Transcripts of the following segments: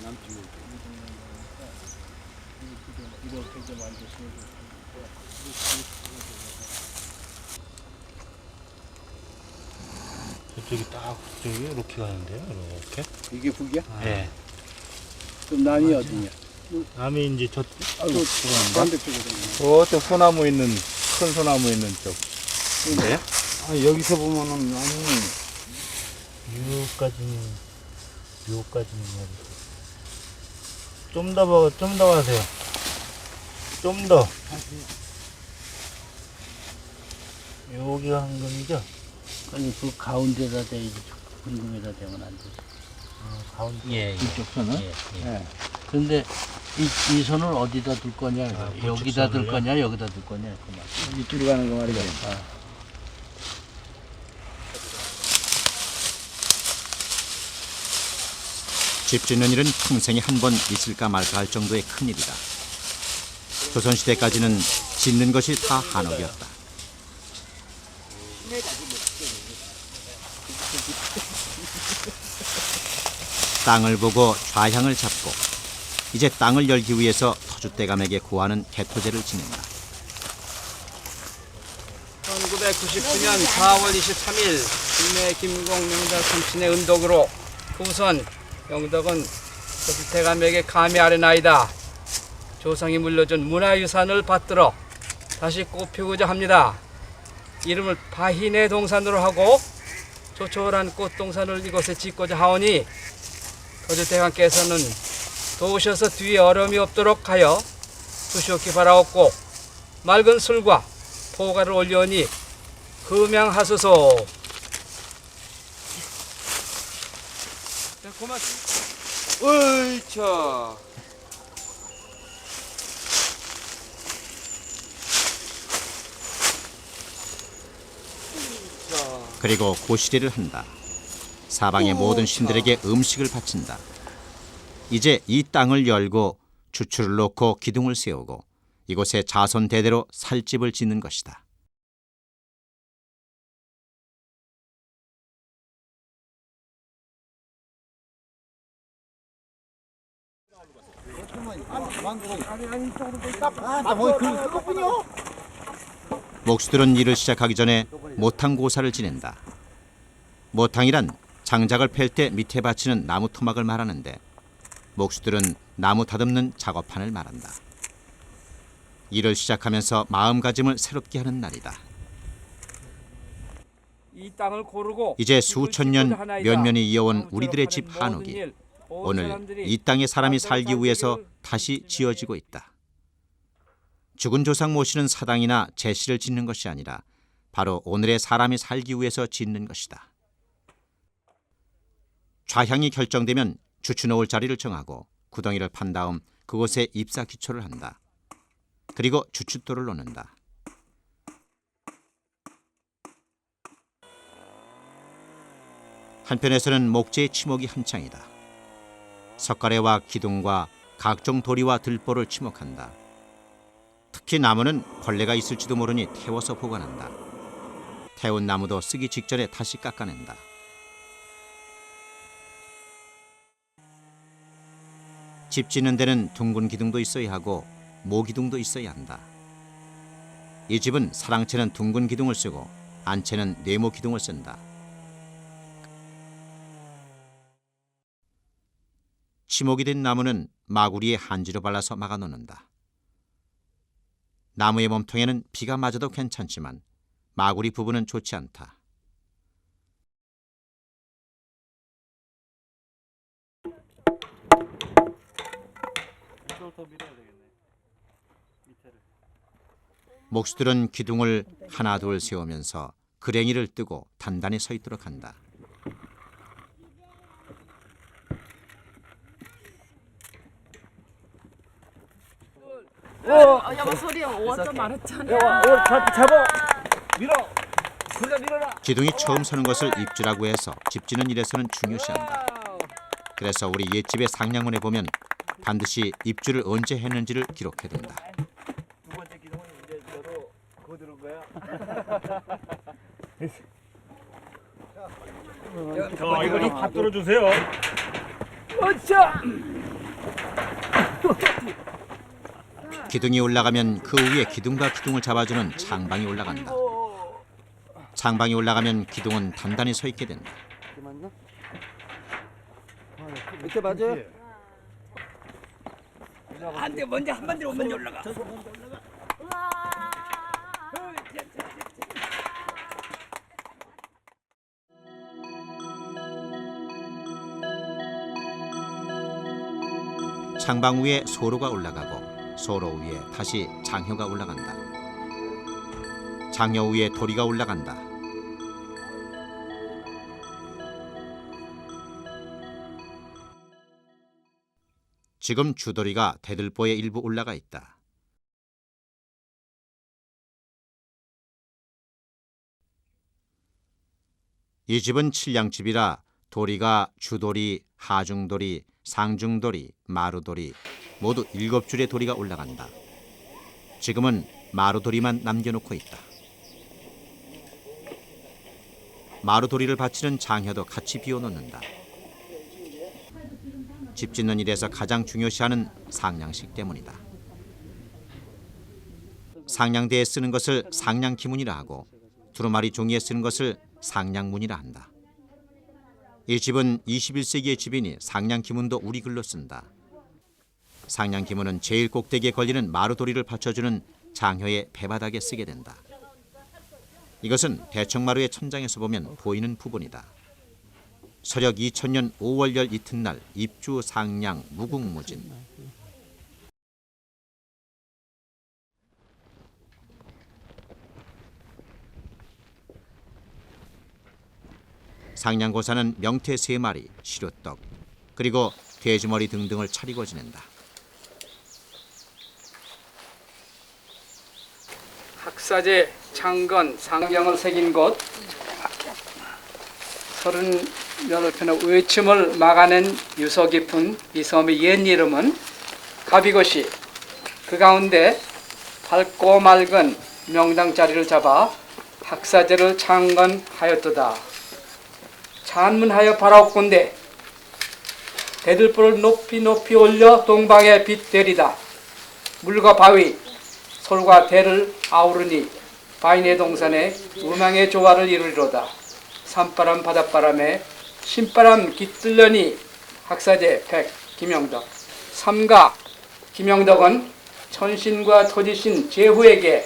남쪽에 이렇게 좀 앉으시면 저쪽이 딱 저기 이렇게 가는데요. 이렇게. 이게 북이야? 네. 그럼 남이 어디냐? 남이 이제 저 아이고, 반대쪽으로. 저쪽 소나무 있는 큰 소나무 있는 쪽. 네? 아, 여기서 보면은 남이 요까지는 좀 더 가세요. 좀 더. 여기가 한금이죠? 아니 그 가운데다 대야지 궁금에다 대면 안 되지. 가운데. 예, 예. 이쪽 선은? 예, 예. 예. 근데 이 선을 어디다 둘 거냐? 여기다 둘 우측선을요? 거냐? 여기다 둘 거냐? 그 말. 이쪽으로 가는 거 말이야. 집 짓는 일은 평생에 한 번 있을까 말까 할 정도의 큰일이다. 조선시대까지는 짓는 것이 다 한옥이었다. 땅을 보고 좌향을 잡고 이제 땅을 열기 위해서 터줏대감에게 구하는 개토제를 지낸다. 1999년 4월 23일 김해 김공명자 삼신의 은덕으로 우선 영덕은 터줏대감에게 감히 아뢰나이다. 조상이 물려준 문화유산을 받들어 다시 꽃피우고자 합니다. 이름을 바희내 동산으로 하고 조촐한 꽃동산을 이곳에 짓고자 하오니 터줏대감께서는 도우셔서 뒤에 어려움이 없도록 하여 주시옵기 바라옵고 맑은 술과 포가를 올려오니 금양하소서. 자, 고맙습니다. 으이차. 그리고 고시리를 한다. 사방의 모든 신들에게 음식을 바친다. 이제 이 땅을 열고 주추를 놓고 기둥을 세우고 이곳에 자손 대대로 살집을 짓는 것이다. 목수들은 일을 시작하기 전에 모탕고사를 지낸다. 모탕이란 장작을 팰 때 밑에 받치는 나무 토막을 말하는데 목수들은 나무 다듬는 작업판을 말한다. 일을 시작하면서 마음가짐을 새롭게 하는 날이다. 이 땅을 고르고 이제 수천 년 몇 년이 이어온 우리들의 집 한옥이 오늘 이 땅에 사람이 살기 위해서 다시 지어지고 있다. 죽은 조상 모시는 사당이나 제시를 짓는 것이 아니라 바로 오늘의 사람이 살기 위해서 짓는 것이다. 좌향이 결정되면 주추 놓을 자리를 정하고 구덩이를 판 다음 그곳에 입사 기초를 한다. 그리고 주춧돌을 놓는다. 한편에서는 목재의 치목이 한창이다. 석가래와 기둥과 각종 도리와 들보를 치목한다. 특히 나무는 벌레가 있을지도 모르니 태워서 보관한다. 태운 나무도 쓰기 직전에 다시 깎아낸다. 집 짓는 데는 둥근 기둥도 있어야 하고 모기둥도 있어야 한다. 이 집은 사랑채는 둥근 기둥을 쓰고 안채는 네모 기둥을 쓴다. 치목이 된 나무는 마구리에 한지로 발라서 막아놓는다. 나무의 몸통에는 비가 맞아도 괜찮지만 마구리 부분은 좋지 않다. 목수들은 기둥을 하나 둘 세우면서 그랭이를 뜨고 단단히 서 있도록 한다. 여보 소리 5점 말했잖아. 기둥이 처음 서는 것을 입주라고 해서 집 짓는 일에서는 중요시한다. 그래서 우리 옛집의 상량문에 보면 반드시 입주를 언제 했는지를 기록해둔다. 두 번째 기둥은 이제 저도 그거 들은 거야. 자, 이거 좀 받들어 주세요. 어차. 기둥이 올라가면 그 위에 기둥과 기둥을 잡아주는 창방이 올라간다. 창방이 올라가면 기둥은 단단히 서 있게 된다. 밑에 맞아요? 안돼 먼저 한 번대로 먼저 올라가. 창방 위에 소로가 올라가고 소로 위에 다시 장효가 올라간다. 장효 위에 도리가 올라간다. 지금 주도리가 대들보에 일부 올라가 있다. 이 집은 칠량집이라 도리가 주도리, 하중도리, 상중도리, 마루도리 모두 7줄의 도리가 올라간다. 지금은 마루도리만 남겨놓고 있다. 마루도리를 받치는 장효도 같이 비워놓는다. 집 짓는 일에서 가장 중요시하는 상냥식 때문이다. 상냥대에 쓰는 것을 상냥기문이라 하고 두루마리 종이에 쓰는 것을 상냥문이라 한다. 이 집은 21세기의 집이니 상냥기문도 우리 글로 쓴다. 상냥기문은 제일 꼭대기에 걸리는 마루도리를 받쳐주는 장효의 배바닥에 쓰게 된다. 이것은 대청마루의 천장에서 보면 보이는 부분이다. 서력 2000년 5월열 이튿날 입주 상냥 무궁무진. 상냥고사는 명태 3마리, 시루떡, 그리고 돼지머리 등등을 차리고 지낸다. 학사제 창건 상경을 새긴 곳 38편의 외침을 막아낸 유서 깊은 이 섬의 옛 이름은 가비고시. 그 가운데 밝고 맑은 명당 자리를 잡아 학사제를 창건하였도다. 찬문하여 바라옵건대 대들보를 높이 높이 올려 동방에 빛대리다. 물과 바위, 솔과 대를 아우르니 바위네 동산에 음양의 조화를 이루리로다. 산바람 바닷바람에 신바람 깃들려니 학사제 백 김영덕. 삼가 김영덕은 천신과 토지신 제후에게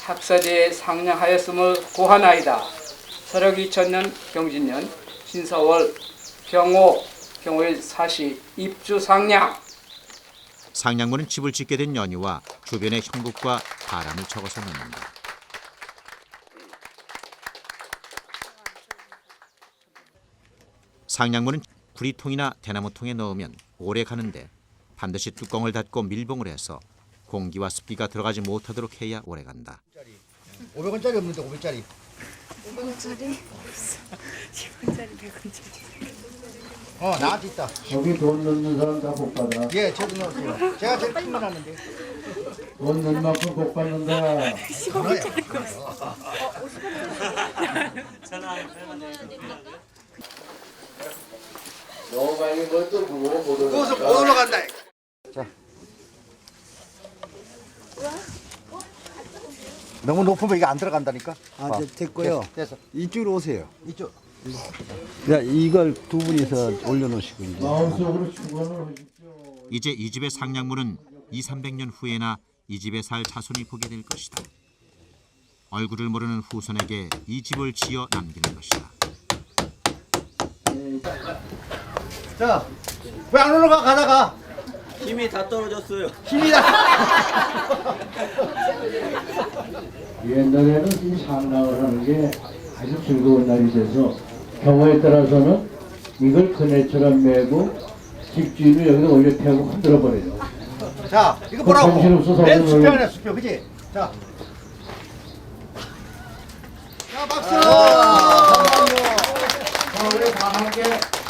학사제에 상냥하였음을 고하나이다. 서력 2000년 경진년 신사월 경호일 사시 입주 상냥. 상냥문은 집을 짓게 된 연유와 주변의 형국과 바람을 적어서 넣는다. 상냥문은 구리통이나 대나무통에 넣으면 오래 가는데 반드시 뚜껑을 닫고 밀봉을 해서 공기와 습기가 들어가지 못하도록 해야 오래 간다. 500원짜리 없는데 500원짜리. 500원짜리? 10원짜리 100원짜리. 나한테 있다. 여기 돈 넣는 사람 다 복 받아. 예, 저도 넣었어요. 제가 제일 큰 건 하는데. 돈 넣는 만큼 복 받는다. 15원짜리 너무 많이 걸또 무거워 못 그것은 올라가. 못 올라간다. 자. 너무 높으면 이게 안 들어간다니까. 됐고요. 됐어. 이쪽으로 오세요. 이쪽. 야, 이걸 두 분이서 올려놓으시고 이제. 마음속으로 축원을 하십시오. 이제 이 집의 상냥문은 200~300년 후에나 이 집에 살 자손이 보게 될 것이다. 얼굴을 모르는 후손에게 이 집을 지어 남기는 것이다. 자, 왜 안 올라가? 가다가. 힘이 다 떨어졌어요. 힘이 나. 옛날에는 이 상랑을 하는 게 아주 즐거운 날이 돼서 경우에 따라서는 이걸 그네처럼 메고 집주인을 여기다 올려 태우고 흔들어 버려요. 자, 이거 보라고. 정신없어서 맨 오늘 수평이네, 수평. 그치? 자. 자, 박수! 우리 다 함께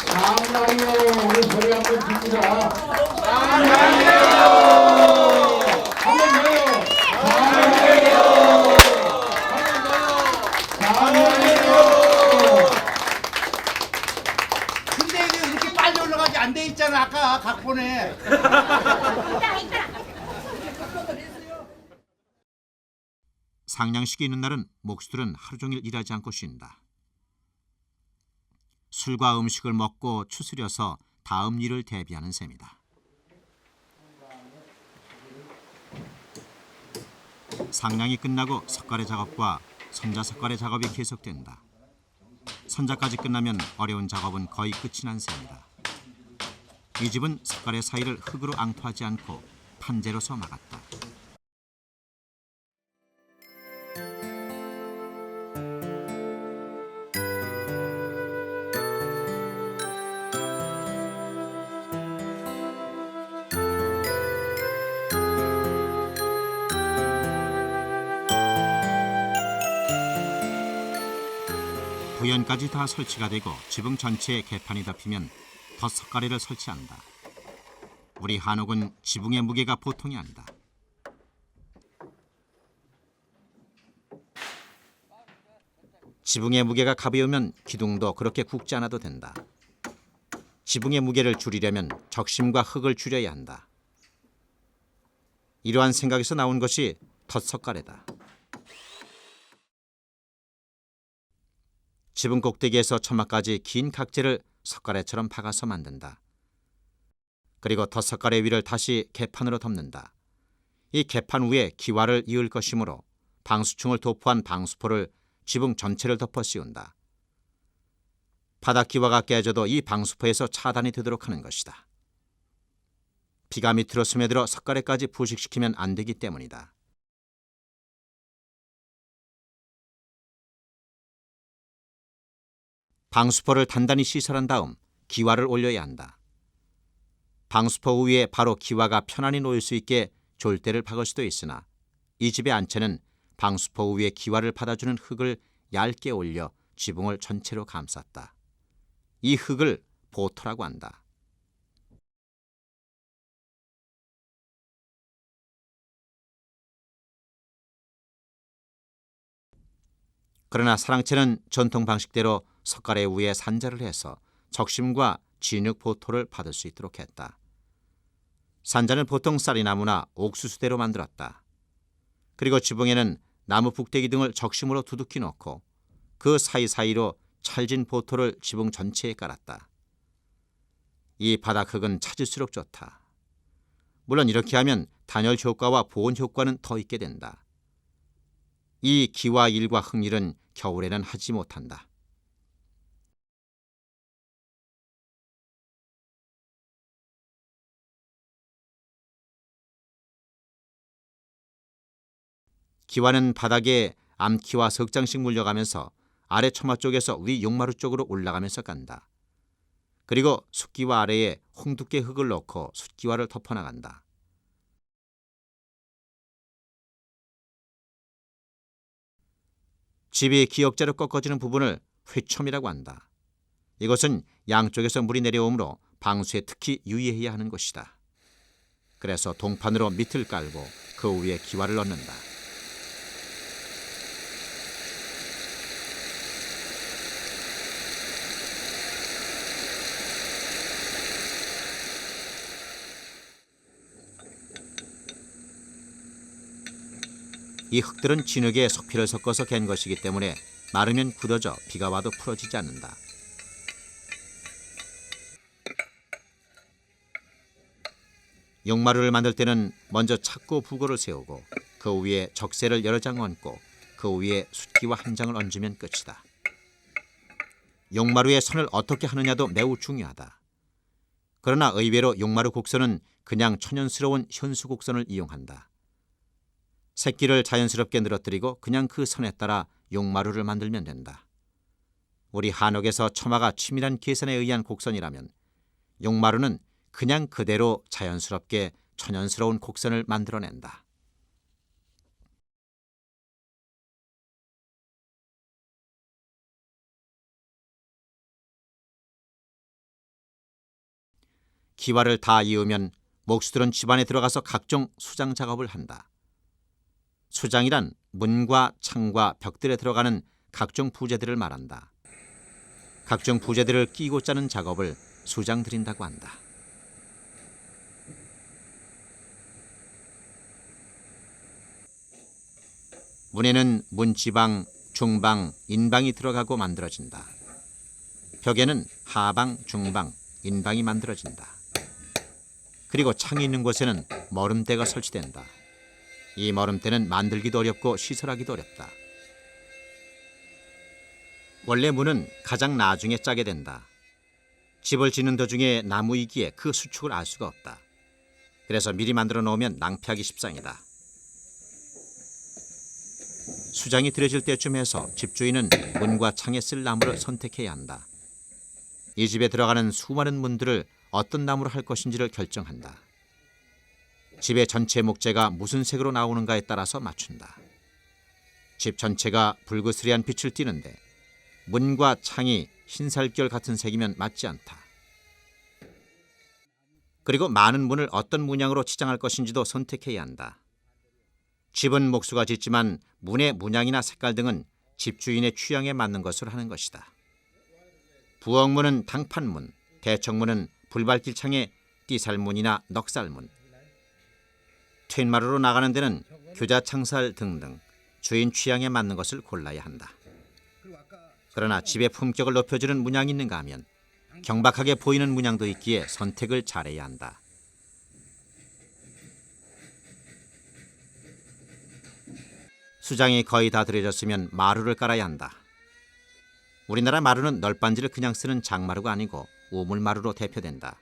상랑이요 우리 소리 한번 듣자. 근데 이게 이렇게 빨리 올라가지 안 돼 있잖아, 아까 각본에. 상냥식이 있는 날은 목수들은 하루 종일 일하지 않고 쉰다. 술과 음식을 먹고 추스려서 다음 일을 대비하는 셈이다. 상냥이 끝나고 석가래 작업과 선자 석가래 작업이 계속된다. 선자까지 끝나면 어려운 작업은 거의 끝이 난 셈이다. 이 집은 석가래 사이를 흙으로 앙토하지 않고 판재로서 막았다. 부연까지 다 설치가 되고 지붕 전체에 개판이 덮이면 덧석가래를 설치한다. 우리 한옥은 지붕의 무게가 보통이 아니다. 지붕의 무게가 가벼우면 기둥도 그렇게 굵지 않아도 된다. 지붕의 무게를 줄이려면 적심과 흙을 줄여야 한다. 이러한 생각에서 나온 것이 덧석가래다. 지붕 꼭대기에서 처마까지 긴 각재를 석가래처럼 박아서 만든다. 그리고 덧석가래 위를 다시 개판으로 덮는다. 이 개판 위에 기와를 이을 것이므로 방수층을 도포한 방수포를 지붕 전체를 덮어 씌운다. 바닥 기와가 깨져도 이 방수포에서 차단이 되도록 하는 것이다. 비가 밑으로 스며들어 석가래까지 부식시키면 안 되기 때문이다. 방수포를 단단히 시설한 다음 기와를 올려야 한다. 방수포 위에 바로 기와가 편안히 놓일 수 있게 졸대를 박을 수도 있으나 이 집의 안채는 방수포 위에 기와를 받아주는 흙을 얇게 올려 지붕을 전체로 감쌌다. 이 흙을 보토라고 한다. 그러나 사랑채는 전통 방식대로 석가래 위에 산자를 해서 적심과 진흙 보토를 받을 수 있도록 했다. 산자는 보통 쌀이나무나 옥수수대로 만들었다. 그리고 지붕에는 나무 북대기 등을 적심으로 두둑히 넣고 그 사이사이로 찰진 보토를 지붕 전체에 깔았다. 이 바닥 흙은 찾을수록 좋다. 물론 이렇게 하면 단열 효과와 보온 효과는 더 있게 된다. 이 기와 일과 흙일은 겨울에는 하지 못한다. 기와는 바닥에 암키와 석 장씩 물려가면서 아래 처마 쪽에서 위 용마루 쪽으로 올라가면서 간다. 그리고 숫기와 아래에 홍두깨 흙을 넣고 숫기와를 덮어나간다. 집이 기역자로 꺾어지는 부분을 회첨이라고 한다. 이것은 양쪽에서 물이 내려오므로 방수에 특히 유의해야 하는 것이다. 그래서 동판으로 밑을 깔고 그 위에 기와를 넣는다. 이 흙들은 진흙에 석피를 섞어서 갠 것이기 때문에 마르면 굳어져 비가 와도 풀어지지 않는다. 용마루를 만들 때는 먼저 착고 부고를 세우고 그 위에 적세를 여러 장 얹고 그 위에 숫기와 한 장을 얹으면 끝이다. 용마루의 선을 어떻게 하느냐도 매우 중요하다. 그러나 의외로 용마루 곡선은 그냥 천연스러운 현수 곡선을 이용한다. 새끼를 자연스럽게 늘어뜨리고 그냥 그 선에 따라 용마루를 만들면 된다. 우리 한옥에서 처마가 치밀한 계산에 의한 곡선이라면 용마루는 그냥 그대로 자연스럽게 천연스러운 곡선을 만들어낸다. 기와를 다 이으면 목수들은 집안에 들어가서 각종 수장 작업을 한다. 수장이란 문과 창과 벽들에 들어가는 각종 부재들을 말한다. 각종 부재들을 끼고 짜는 작업을 수장 들인다고 한다. 문에는 문지방, 중방, 인방이 들어가고 만들어진다. 벽에는 하방, 중방, 인방이 만들어진다. 그리고 창이 있는 곳에는 머름대가 설치된다. 이 머름대는 만들기도 어렵고 시설하기도 어렵다. 원래 문은 가장 나중에 짜게 된다. 집을 짓는 도중에 나무이기에 그 수축을 알 수가 없다. 그래서 미리 만들어 놓으면 낭피하기 십상이다. 수장이 들여질 때쯤 해서 집주인은 문과 창에 쓸 나무를 선택해야 한다. 이 집에 들어가는 수많은 문들을 어떤 나무로 할 것인지를 결정한다. 집의 전체 목재가 무슨 색으로 나오는가에 따라서 맞춘다. 집 전체가 불그스레한 빛을 띠는데 문과 창이 흰살결 같은 색이면 맞지 않다. 그리고 많은 문을 어떤 문양으로 치장할 것인지도 선택해야 한다. 집은 목수가 짓지만 문의 문양이나 색깔 등은 집주인의 취향에 맞는 것으로 하는 것이다. 부엌문은 당판문, 대청문은 불발길 창에 띠살문이나 넉살문, 툇마루로 나가는 데는 교자창살 등등 주인 취향에 맞는 것을 골라야 한다. 그러나 집의 품격을 높여주는 문양이 있는가 하면 경박하게 보이는 문양도 있기에 선택을 잘해야 한다. 수장이 거의 다 들여졌으면 마루를 깔아야 한다. 우리나라 마루는 널빤지를 그냥 쓰는 장마루가 아니고 우물마루로 대표된다.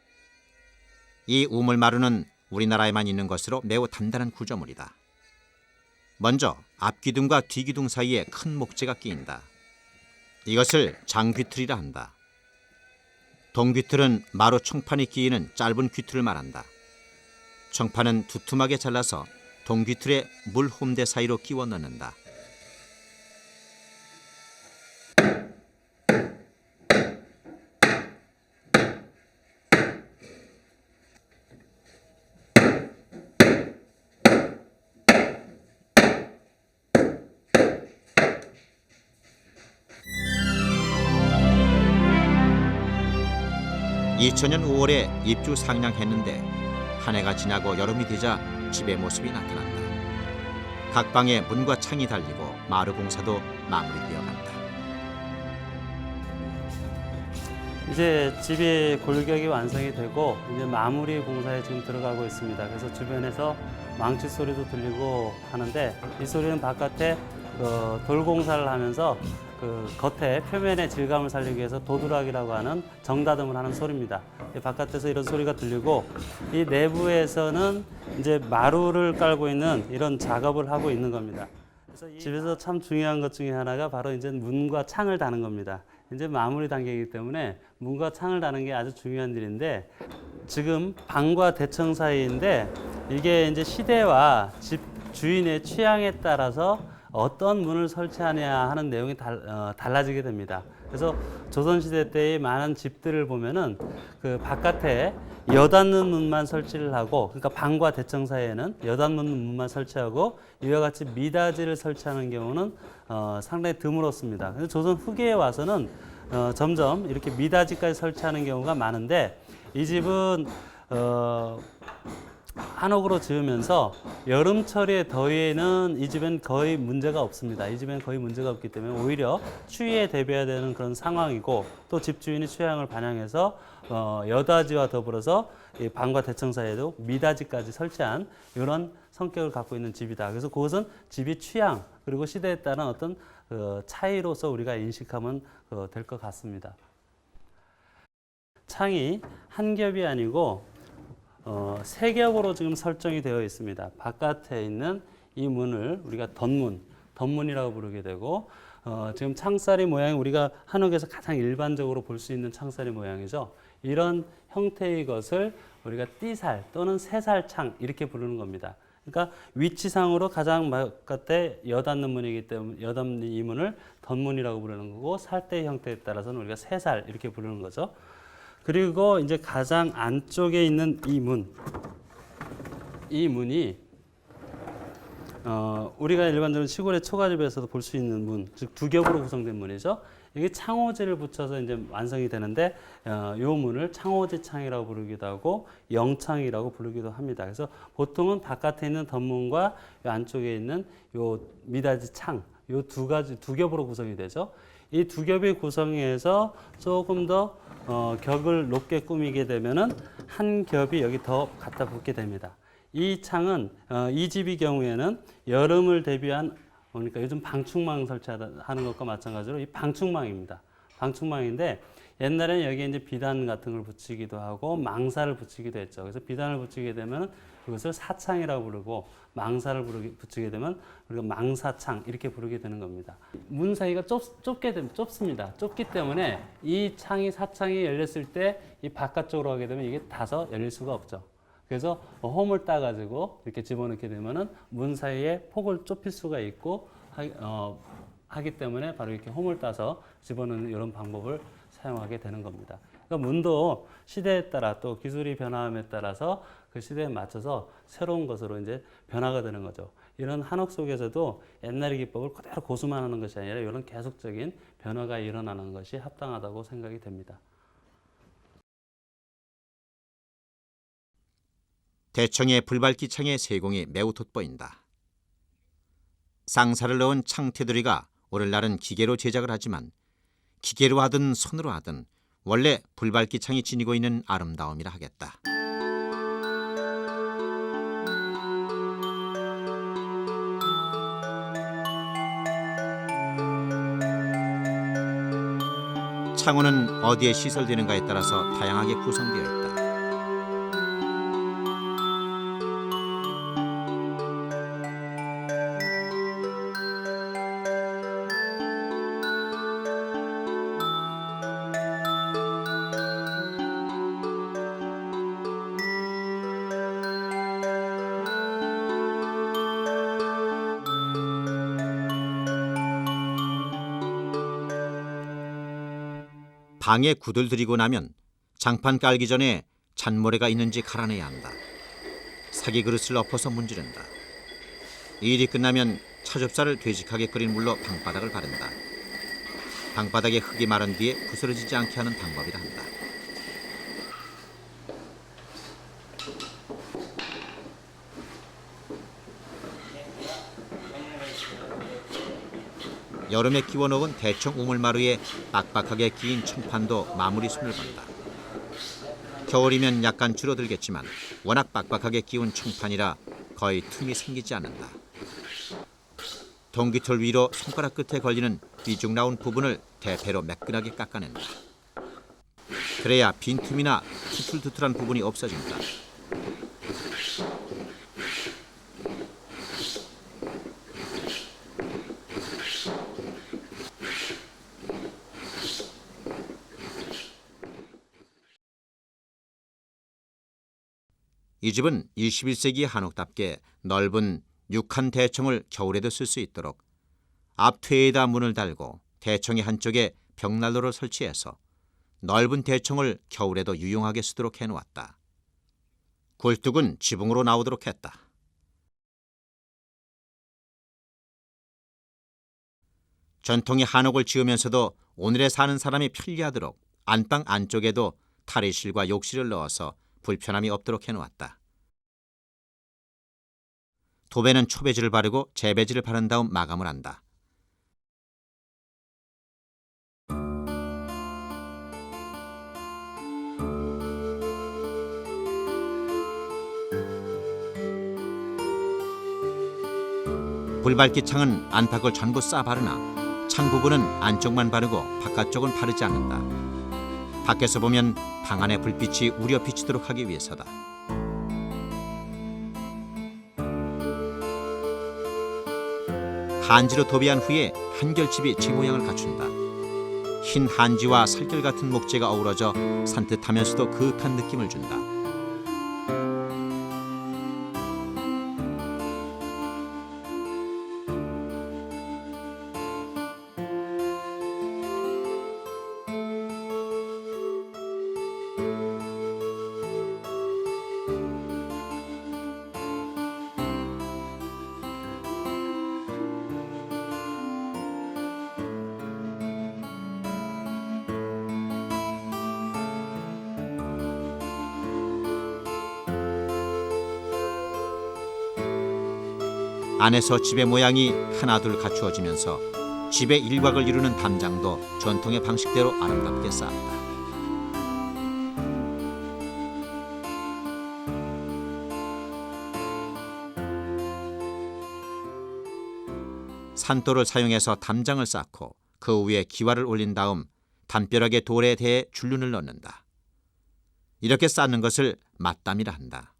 이 우물마루는 우리나라에만 있는 것으로 매우 단단한 구조물이다. 먼저 앞기둥과 뒤기둥 사이에 큰 목재가 끼인다. 이것을 장귀틀이라 한다. 동귀틀은 마루 청판이 끼이는 짧은 귀틀을 말한다. 청판은 두툼하게 잘라서 동귀틀의 물 홈대 사이로 끼워 넣는다. (2000년 5월에) 입주 상량했는데 한 해가 지나고 여름이 되자 집의 모습이 나타난다. 각 방에 문과 창이 달리고 마루 공사도 마무리되어 간다. 이제 집이 골격이 완성이 되고 이제 마무리 공사에 지금 들어가고 있습니다. 그래서 주변에서 망치 소리도 들리고 하는데 이 소리는 바깥에 돌 공사를 하면서 그 겉에 표면의 질감을 살리기 위해서 도드락이라고 하는 정다듬을 하는 소리입니다. 바깥에서 이런 소리가 들리고 이 내부에서는 이제 마루를 깔고 있는 이런 작업을 하고 있는 겁니다. 그래서 집에서 참 중요한 것 중에 하나가 바로 이제 문과 창을 다는 겁니다. 이제 마무리 단계이기 때문에 문과 창을 다는 게 아주 중요한 일인데 지금 방과 대청 사이인데 이게 이제 시대와 집 주인의 취향에 따라서 어떤 문을 설치하냐 하는 내용이 달라지게 됩니다. 그래서 조선시대 때의 많은 집들을 보면은 그 바깥에 여닫는 문만 설치를 하고, 그러니까 방과 대청 사이에는 여닫는 문만 설치하고 이와 같이 미닫이를 설치하는 경우는 상당히 드물었습니다. 그래서 조선 후기에 와서는 점점 이렇게 미닫이까지 설치하는 경우가 많은데 이 집은 한옥으로 지으면서 여름철의 더위에는 이 집엔 거의 문제가 없습니다. 이 집엔 거의 문제가 없기 때문에 오히려 추위에 대비해야 되는 그런 상황이고 또 집주인의 취향을 반영해서 여닫이와 더불어서 이 방과 대청 사이에도 미닫이까지 설치한 이런 성격을 갖고 있는 집이다. 그래서 그것은 집의 취향 그리고 시대에 따른 어떤 차이로서 우리가 인식하면 될 것 같습니다. 창이 한 겹이 아니고 세 겹으로 지금 설정이 되어 있습니다. 바깥에 있는 이 문을 우리가 덧문이라고 부르게 되고 지금 창살이 모양이 우리가 한옥에서 가장 일반적으로 볼 수 있는 창살이 모양이죠. 이런 형태의 것을 우리가 띠살 또는 새살창 이렇게 부르는 겁니다. 그러니까 위치상으로 가장 바깥에 여닫는 문이기 때문에 여닫는 이 문을 덧문이라고 부르는 거고 살대 형태에 따라서는 우리가 새살 이렇게 부르는 거죠. 그리고 이제 가장 안쪽에 있는 이 문이 우리가 일반적으로 시골의 초가집에서도 볼 수 있는 문, 즉 두 겹으로 구성된 문이죠. 여기 창호지를 붙여서 이제 완성이 되는데 요 문을 창호지 창이라고 부르기도 하고 영창이라고 부르기도 합니다. 그래서 보통은 바깥에 있는 덧문과 요 안쪽에 있는 요 미닫이 창, 요 두 겹으로 구성이 되죠. 이 두 겹이 구성해서 조금 더 격을 높게 꾸미게 되면은 한 겹이 여기 더 갖다 붙게 됩니다. 이 창은 이 집의 경우에는 여름을 대비한 그러니까 요즘 방충망 설치하는 것과 마찬가지로 이 방충망입니다. 방충망인데 옛날에는 여기에 이제 비단 같은 걸 붙이기도 하고 망사를 붙이기도 했죠. 그래서 비단을 붙이게 되면 이것을 사창이라고 부르고 망사를 붙이게 되면 우리가 망사창 이렇게 부르게 되는 겁니다. 문 사이가 좁습니다. 좁기 때문에 이 창이 사창이 열렸을 때 이 바깥쪽으로 하게 되면 이게 닫아서 열릴 수가 없죠. 그래서 홈을 따가지고 이렇게 집어넣게 되면은 문 사이에 폭을 좁힐 수가 있고 하기 때문에 바로 이렇게 홈을 따서 집어넣는 이런 방법을 사용하게 되는 겁니다. 그러니까 문도 시대에 따라 또 기술이 변화함에 따라서 그 시대에 맞춰서 새로운 것으로 이제 변화가 되는 거죠. 이런 한옥 속에서도 옛날의 기법을 그대로 고수만 하는 것이 아니라 이런 계속적인 변화가 일어나는 것이 합당하다고 생각이 됩니다. 대청의 불밝기 창의 세공이 매우 돋보인다. 쌍사를 넣은 창 테두리가 오늘날은 기계로 제작을 하지만 기계로 하든 손으로 하든 원래 불밝기 창이 지니고 있는 아름다움이라 하겠다. 창호는 어디에 시설되는가에 따라서 다양하게 구성되어 있다. 방에 굿을 들이고 나면 장판 깔기 전에 잔모래가 있는지 갈아내야 한다. 사기 그릇을 엎어서 문지른다. 이 일이 끝나면 차좁쌀을 되직하게 끓인 물로 방바닥을 바른다. 방바닥에 흙이 마른 뒤에 부스러지지 않게 하는 방법이라 한다. 여름에 끼워놓은 대청 우물마루에 빡빡하게 끼인 청판도 마무리 손을 본다. 겨울이면 약간 줄어들겠지만 워낙 빡빡하게 끼운 청판이라 거의 틈이 생기지 않는다. 동기털 위로 손가락 끝에 걸리는 삐죽 나온 부분을 대패로 매끈하게 깎아낸다. 그래야 빈틈이나 투툴투툴한 부분이 없어진다. 이 집은 21세기 한옥답게 넓은 6칸 대청을 겨울에도 쓸 수 있도록 앞퇴에다 문을 달고 대청의 한쪽에 벽난로를 설치해서 넓은 대청을 겨울에도 유용하게 쓰도록 해놓았다. 굴뚝은 지붕으로 나오도록 했다. 전통의 한옥을 지으면서도 오늘에 사는 사람이 편리하도록 안방 안쪽에도 탈의실과 욕실을 넣어서 불편함이 없도록 해놓았다. 도배는 초배지를 바르고 재배지를 바른 다음 마감을 한다. 불밝기 창은 안팎을 전부 싸 바르나 창 부분은 안쪽만 바르고 바깥쪽은 바르지 않는다. 밖에서 보면 방 안의 불빛이 우려 비치도록 하기 위해서다. 한지로 도배한 후에 한결집이 제 모양을 갖춘다. 흰 한지와 살결 같은 목재가 어우러져 산뜻하면서도 그윽한 느낌을 준다. 안에서 집의 모양이 하나둘 갖추어지면서 집의 일곽을 이루는 담장도 전통의 방식대로 아름답게 쌓았다. 산돌을 사용해서 담장을 쌓고 그 위에 기와를 올린 다음 담벼락의 돌에 대해 줄눈을 넣는다. 이렇게 쌓는 것을 맞담이라 한다.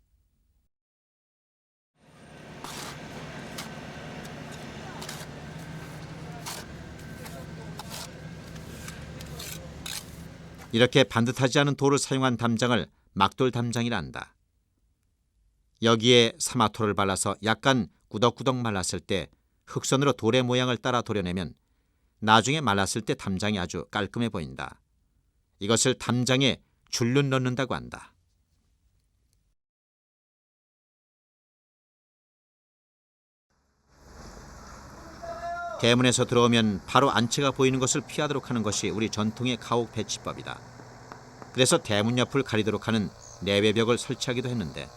이렇게 반듯하지 않은 돌을 사용한 담장을 막돌 담장이라 한다. 여기에 사마토를 발라서 약간 꾸덕꾸덕 말랐을 때 흑선으로 돌의 모양을 따라 도려내면 나중에 말랐을 때 담장이 아주 깔끔해 보인다. 이것을 담장에 줄눈 넣는다고 한다. 대문에서 들어오면 바로 안채가 보이는 것을 피하도록 하는 것이 우리 전통의 가옥 배치법이다. 그래서 대문 옆을 가리도록 하는 내외벽을 설치하기도 했는데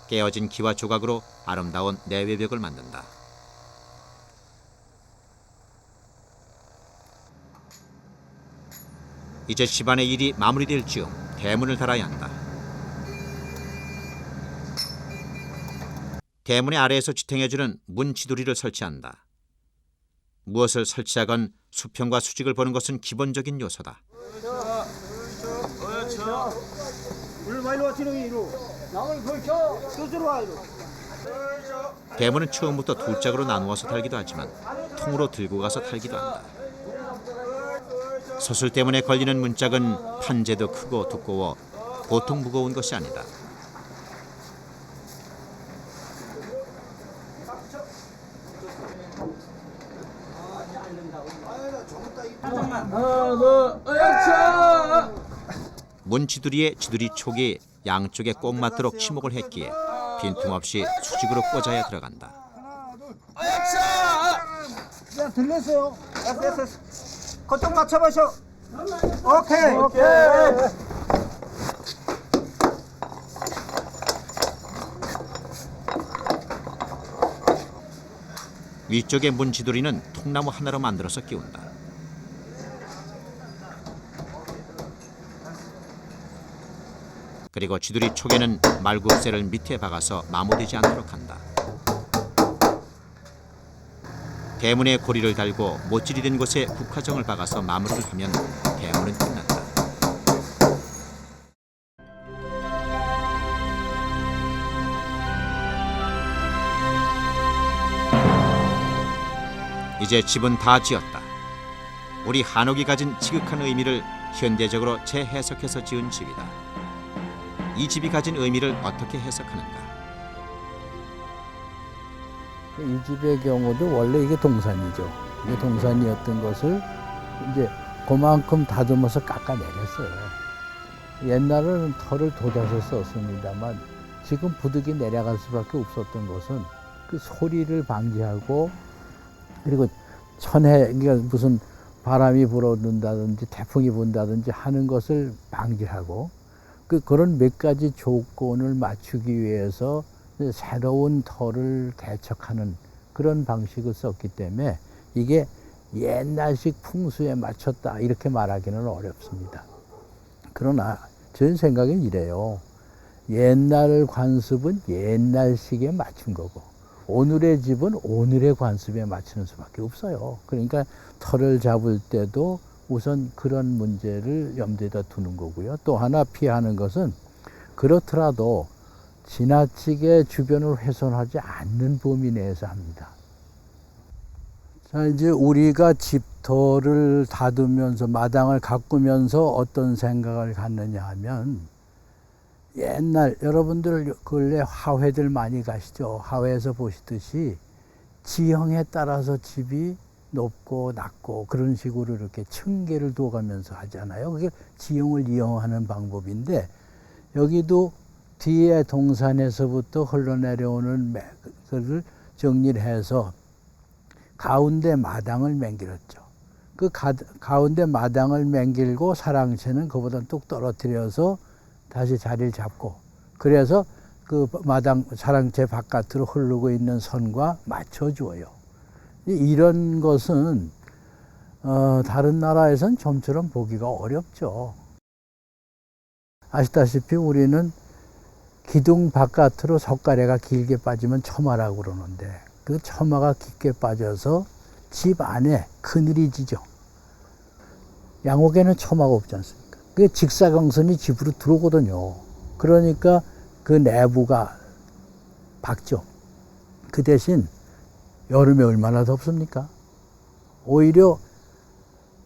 깨어진 기와 조각으로 아름다운 내외벽을 만든다. 이제 집안의 일이 마무리될 즈음 대문을 달아야 한다. 대문의 아래에서 지탱해주는 문 지두리를 설치한다. 무엇을 설치하건 수평과 수직을 보는 것은 기본적인 요소다. 대문은 처음부터 두 짝으로 나누어서 달기도 하지만 통으로 들고 가서 달기도 한다. 서술 때문에 걸리는 문짝은 판재도 크고 두꺼워 보통 무거운 것이 아니다. 문 지두리에 지두리 촉이 양쪽에 꼭 맞도록 치목을 했기에 빈틈없이 수직으로 꽂아야 들어간다. 야, 들렸어요. 됐어. 그쪽 맞춰보셔. 오케이. 위쪽의 문 지두리는 통나무 하나로 만들어서 끼운다. 그리고 지두리 촉에는 말굽새를 밑에 박아서 마모되지 않도록 한다. 대문에 고리를 달고 못질이 된 곳에 국화정을 박아서 마무리를 하면 대문은 끝난다. 이제 집은 다 지었다. 우리 한옥이 가진 지극한 의미를 현대적으로 재해석해서 지은 집이다. 이 집이 가진 의미를 어떻게 해석하는가? 이 집의 경우도 원래 이게 동산이죠. 이게 동산이었던 것을 이제 그만큼 다듬어서 깎아내렸어요. 옛날에는 털을 돋아서 썼습니다만 지금 부득이 내려갈 수밖에 없었던 것은 그 소리를 방지하고 그리고 그러니까 무슨 바람이 불어든다든지 태풍이 분다든지 하는 것을 방지하고 그런 몇 가지 조건을 맞추기 위해서 새로운 터를 개척하는 그런 방식을 썼기 때문에 이게 옛날식 풍수에 맞췄다 이렇게 말하기는 어렵습니다. 그러나 제 생각엔 이래요. 옛날 관습은 옛날식에 맞춘 거고 오늘의 집은 오늘의 관습에 맞추는 수밖에 없어요. 그러니까 터를 잡을 때도 우선 그런 문제를 염두에다 두는 거고요. 또 하나 피하는 것은 그렇더라도 지나치게 주변을 훼손하지 않는 범위 내에서 합니다. 자, 이제 우리가 집터를 다듬으면서 마당을 가꾸면서 어떤 생각을 갖느냐 하면 옛날 여러분들 근래 하회들 많이 가시죠. 하회에서 보시듯이 지형에 따라서 집이 높고 낮고 그런 식으로 이렇게 층계를 둬가면서 하잖아요. 그게 지형을 이용하는 방법인데 여기도 뒤에 동산에서부터 흘러내려오는 맥을 정리를 해서 가운데 마당을 맹길었죠. 그 가운데 마당을 맹길고 사랑채는 그보다 뚝 떨어뜨려서 다시 자리를 잡고 그래서 그 마당 사랑채 바깥으로 흐르고 있는 선과 맞춰줘요. 이런 것은 다른 나라에선 좀처럼 보기가 어렵죠. 아시다시피 우리는 기둥 바깥으로 석가래가 길게 빠지면 처마라고 그러는데 그 처마가 깊게 빠져서 집 안에 그늘이 지죠. 양옥에는 처마가 없지 않습니까? 그 직사광선이 집으로 들어오거든요. 그러니까 그 내부가 밝죠. 그 대신 여름에 얼마나 덥습니까? 오히려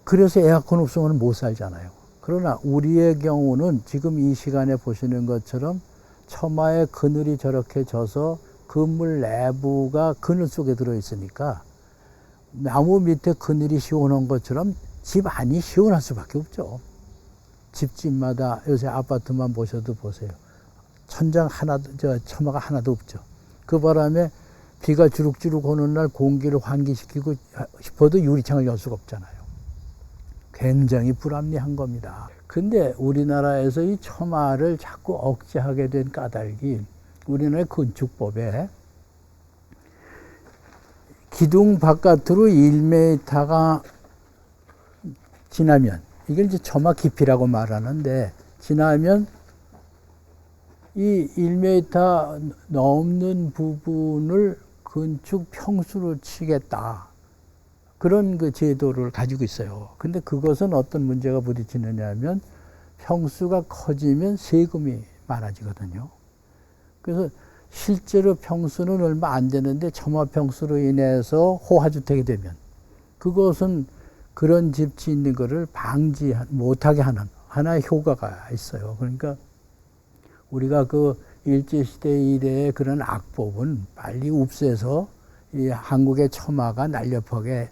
그래서 에어컨 없으면 못 살잖아요. 그러나 우리의 경우는 지금 이 시간에 보시는 것처럼 처마에 그늘이 저렇게 져서 건물 내부가 그늘 속에 들어있으니까 나무 밑에 그늘이 시원한 것처럼 집 안이 시원할 수밖에 없죠. 집집마다 요새 아파트만 보셔도 보세요. 천장 하나도, 처마가 하나도 없죠. 그 바람에 비가 주룩주룩 오는 날 공기를 환기시키고 싶어도 유리창을 열 수가 없잖아요. 굉장히 불합리한 겁니다. 근데 우리나라에서 이 처마를 자꾸 억제하게 된 까닭이 우리나라의 건축법에 기둥 바깥으로 1m가 지나면, 이걸 이제 처마 깊이라고 말하는데, 지나면 이 1m 넘는 부분을 건축 평수로 치겠다. 그런 그 제도를 가지고 있어요. 근데 그것은 어떤 문제가 부딪히느냐 하면 평수가 커지면 세금이 많아지거든요. 그래서 실제로 평수는 얼마 안 되는데 처마 평수로 인해서 호화주택이 되면 그것은 그런 집 짓는 거를 방지 못하게 하는 하나의 효과가 있어요. 그러니까 우리가 그 일제시대 이래의 그런 악법은 빨리 없애서 이 한국의 처마가 날렵하게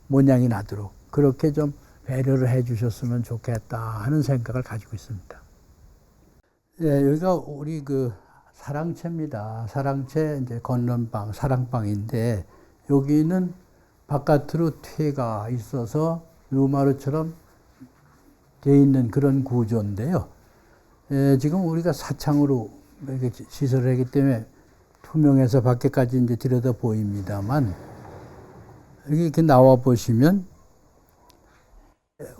모양이 나도록 그렇게 좀 배려를 해 주셨으면 좋겠다 하는 생각을 가지고 있습니다. 예, 여기가 우리 그 사랑채입니다. 사랑채 이제 건넌방, 사랑방인데 여기는 바깥으로 퇴가 있어서 루마르처럼 되어 있는 그런 구조인데요. 예, 지금 우리가 사창으로 이렇게 시설을 하기 때문에 투명해서 밖에까지 이제 들여다 보입니다만 여기 이렇게 나와 보시면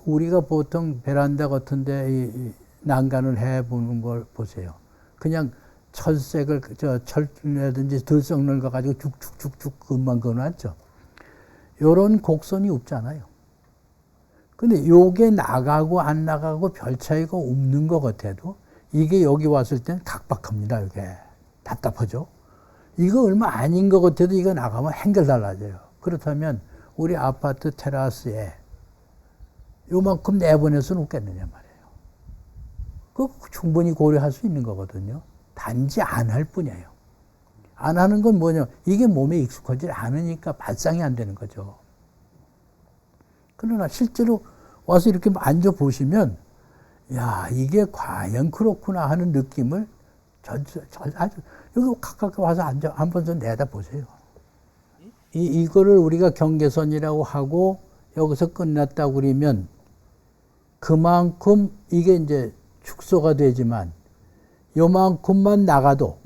우리가 보통 베란다 같은데 이 난간을 해 보는 걸 보세요. 그냥 철색을 철이라든지 들썩 가 가지고 쭉쭉쭉쭉 금방 그어놨죠. 요런 곡선이 없잖아요. 근데 요게 나가고 안 나가고 별 차이가 없는 것 같아도 이게 여기 왔을 땐 각박합니다. 이게 답답하죠. 이거 얼마 아닌 것 같아도 이거 나가면 한결 달라져요. 그렇다면 우리 아파트 테라스에 요만큼 내보낼 수는 없겠느냐 말이에요. 그거 충분히 고려할 수 있는 거거든요. 단지 안 할 뿐이에요. 안 하는 건 뭐냐, 이게 몸에 익숙하지 않으니까 발상이 안 되는 거죠. 그러나 실제로 와서 이렇게 앉아보시면 야, 이게 과연 그렇구나 하는 느낌을 아주 여기 가깝게 와서 앉아 한번 좀 내다 보세요. 이거를 우리가 경계선이라고 하고 여기서 끝났다고 그러면 그만큼 이게 이제 축소가 되지만 요만큼만 나가도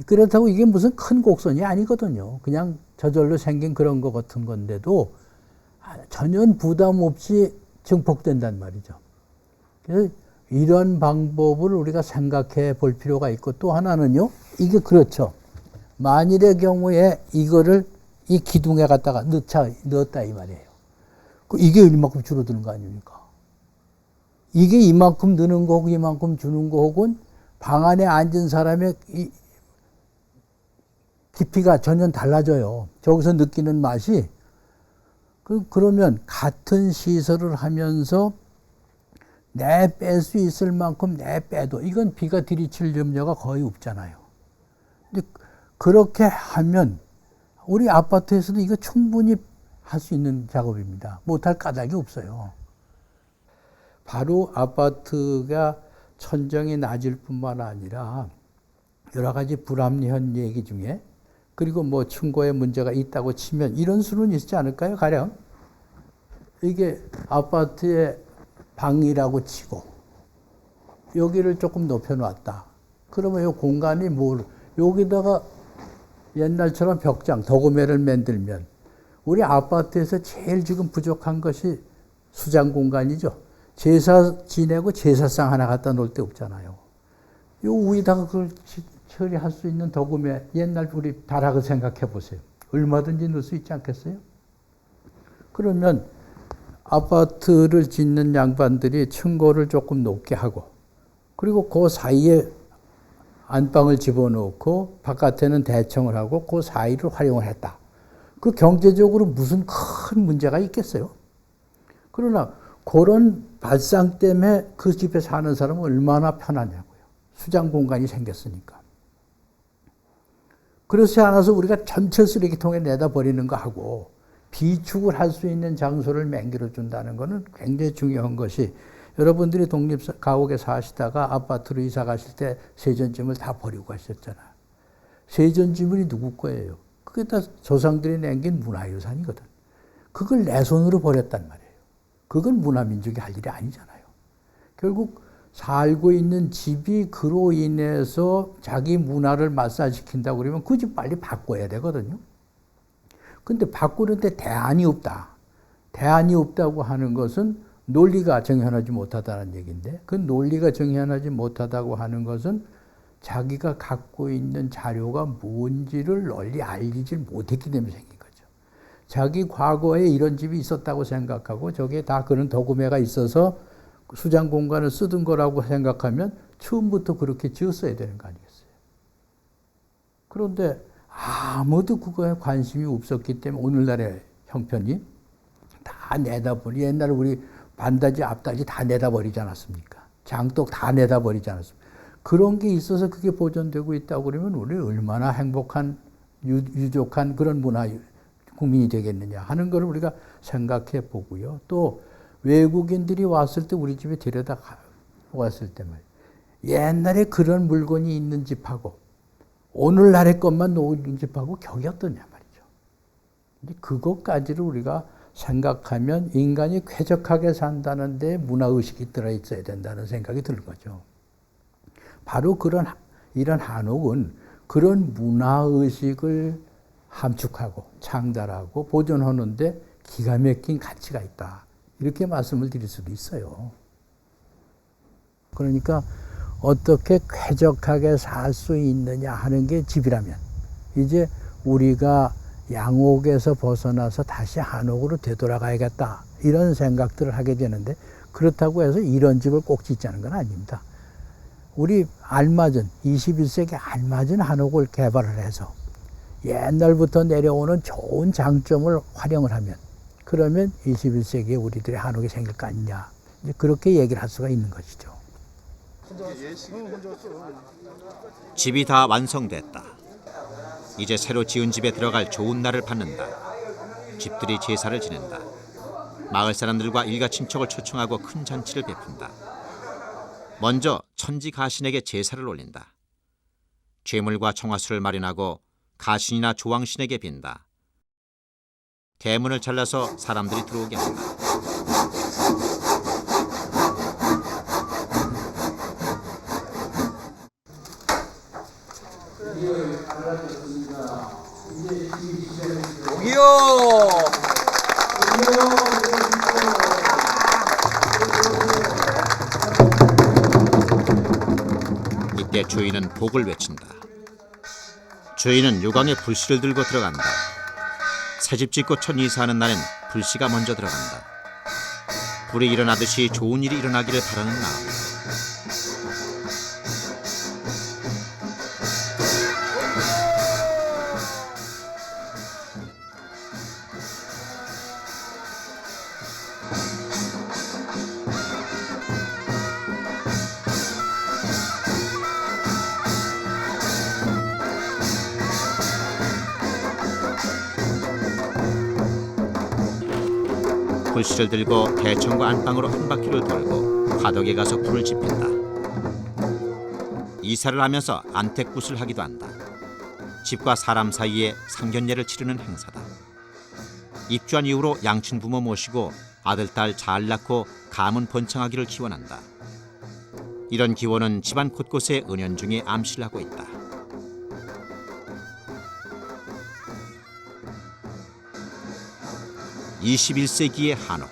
그렇다고 이게 무슨 큰 곡선이 아니거든요. 그냥 저절로 생긴 그런 것 같은 건데도 전혀 부담 없이 증폭된단 말이죠. 그래서 이런 방법을 우리가 생각해 볼 필요가 있고 또 하나는요. 이게 그렇죠. 만일의 경우에 이거를 이 기둥에 갖다가 넣었다 이 말이에요. 이게 이만큼 줄어드는 거 아닙니까? 이게 이만큼 넣는 거고 이만큼 주는 거하고는 방 안에 앉은 사람의 이 깊이가 전혀 달라져요. 저기서 느끼는 맛이. 그러면 같은 시설을 하면서 내 뺄 수 있을 만큼 내 빼도 이건 비가 들이칠 염려가 거의 없잖아요. 근데 그렇게 하면 우리 아파트에서도 이거 충분히 할 수 있는 작업입니다. 못할 까닭이 없어요. 바로 아파트가 천정이 낮을 뿐만 아니라 여러 가지 불합리한 얘기 중에 그리고 뭐 층고에 문제가 있다고 치면 이런 수는 있지 않을까요? 가령 이게 아파트의 방이라고 치고 여기를 조금 높여놨다. 그러면 이 공간이 여기다가 옛날처럼 벽장, 덕음회를 만들면 우리 아파트에서 제일 지금 부족한 것이 수장 공간이죠. 제사 지내고 제사상 하나 갖다 놓을 데 없잖아요. 요 위에다가 그걸 처리할 수 있는 덕음회, 옛날 우리 다락을 생각해 보세요. 얼마든지 넣을 수 있지 않겠어요? 그러면 아파트를 짓는 양반들이 층고를 조금 높게 하고, 그리고 그 사이에 안방을 집어넣고 바깥에는 대청을 하고 그 사이를 활용을 했다. 그 경제적으로 무슨 큰 문제가 있겠어요? 그러나 그런 발상 때문에 그 집에 사는 사람은 얼마나 편하냐고요. 수장 공간이 생겼으니까. 그렇지 않아서 우리가 전체 쓰레기통에 내다 버리는 거 하고 비축을 할 수 있는 장소를 만들어 준다는 것은 굉장히 중요한 것이, 여러분들이 독립가옥에 사시다가 아파트로 이사 가실 때 세전짐을 다 버리고 가셨잖아요. 세전지물이 누구 거예요? 그게 다 조상들이 남긴 문화유산이거든. 그걸 내 손으로 버렸단 말이에요. 그건 문화민족이 할 일이 아니잖아요. 결국 살고 있는 집이 그로 인해서 자기 문화를 마사지시킨다고 그러면 그 집 빨리 바꿔야 되거든요. 근데 바꾸는데 대안이 없다. 대안이 없다고 하는 것은 논리가 정연하지 못하다는 얘기인데, 그 논리가 정연하지 못하다고 하는 것은 자기가 갖고 있는 자료가 뭔지를 널리 알리질 못했기 때문에 생긴 거죠. 자기 과거에 이런 집이 있었다고 생각하고 저게 다 그런 덕음회가 있어서 수장 공간을 쓰던 거라고 생각하면 처음부터 그렇게 지었어야 되는 거 아니겠어요? 그런데 아무도 그거에 관심이 없었기 때문에 오늘날의 형편이 다 내다버리, 옛날에 우리 반다지 앞다지 다 내다버리지 않았습니까? 장독 다 내다버리지 않았습니까? 그런 게 있어서 그게 보존되고 있다고 그러면 우리 얼마나 행복한 유족한 그런 문화 국민이 되겠느냐 하는 걸 우리가 생각해 보고요. 또 외국인들이 왔을 때 우리 집에 데려다 왔을 때 말이에요. 옛날에 그런 물건이 있는 집하고 오늘날의 것만 놓은 집하고 격이 어떠냐 말이죠. 근데 그것까지를 우리가 생각하면 인간이 쾌적하게 산다는 데 문화의식이 들어있어야 된다는 생각이 드는 거죠. 바로 이런 한옥은 그런 문화의식을 함축하고 창달하고 보존하는데 기가 막힌 가치가 있다. 이렇게 말씀을 드릴 수도 있어요. 그러니까 어떻게 쾌적하게 살 수 있느냐 하는 게 집이라면, 이제 우리가 양옥에서 벗어나서 다시 한옥으로 되돌아가야겠다 이런 생각들을 하게 되는데, 그렇다고 해서 이런 집을 꼭 짓자는 건 아닙니다. 우리 알맞은 21세기 알맞은 한옥을 개발을 해서 옛날부터 내려오는 좋은 장점을 활용을 하면, 그러면 21세기에 우리들의 한옥이 생길 거 아니냐, 이제 그렇게 얘기를 할 수가 있는 것이죠. 집이 다 완성됐다. 이제 새로 지은 집에 들어갈 좋은 날을 받는다. 집들이 제사를 지낸다. 마을 사람들과 일가 친척을 초청하고 큰 잔치를 베푼다. 먼저 천지 가신에게 제사를 올린다. 죄물과 청화수를 마련하고 가신이나 조왕신에게 빈다. 대문을 잘라서 사람들이 들어오게 한다. 이때 주인은 복을 외친다. 주인은 유광에 불씨를 들고 들어간다. 새집 짓고 첫 이사하는 날엔 불씨가 먼저 들어간다. 불이 일어나듯이 좋은 일이 일어나기를 바라는 마음. 불씨를 들고 대청과 안방으로 한 바퀴를 돌고 화덕에 가서 불을 지핀다. 이사를 하면서 안택굿을 하기도 한다. 집과 사람 사이에 상견례를 치르는 행사다. 입주한 이후로 양친 부모 모시고 아들, 딸 잘 낳고 가문 번창하기를 기원한다. 이런 기원은 집안 곳곳에 은연중에 암시를 하고 있다. 21세기의 한옥.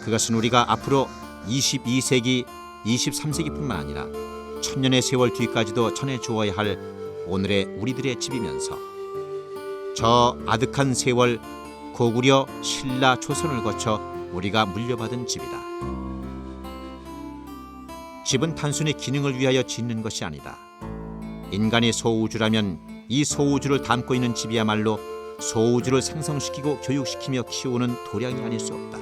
그것은 우리가 앞으로 22세기, 23세기뿐만 아니라 천년의 세월 뒤까지도 전해주어야 할 오늘의 우리들의 집이면서 저 아득한 세월 고구려, 신라, 조선을 거쳐 우리가 물려받은 집이다. 집은 단순히 기능을 위하여 짓는 것이 아니다. 인간이 소우주라면 이 소우주를 담고 있는 집이야말로 소우주를 생성시키고 교육시키며 키우는 도량이 아닐 수 없다.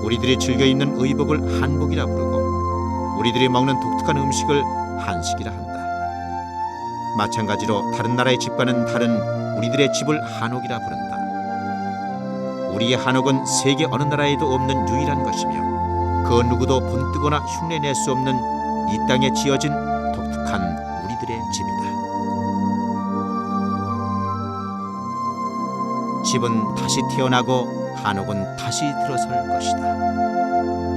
우리들이 즐겨 입는 의복을 한복이라 부르고 우리들이 먹는 독특한 음식을 한식이라 한다. 마찬가지로 다른 나라의 집과는 다른 우리들의 집을 한옥이라 부른다. 우리의 한옥은 세계 어느 나라에도 없는 유일한 것이며 그 누구도 본뜨거나 흉내낼 수 없는 이 땅에 지어진 독특한 우리들의 집이다. 집은 다시 태어나고 한옥은 다시 들어설 것이다.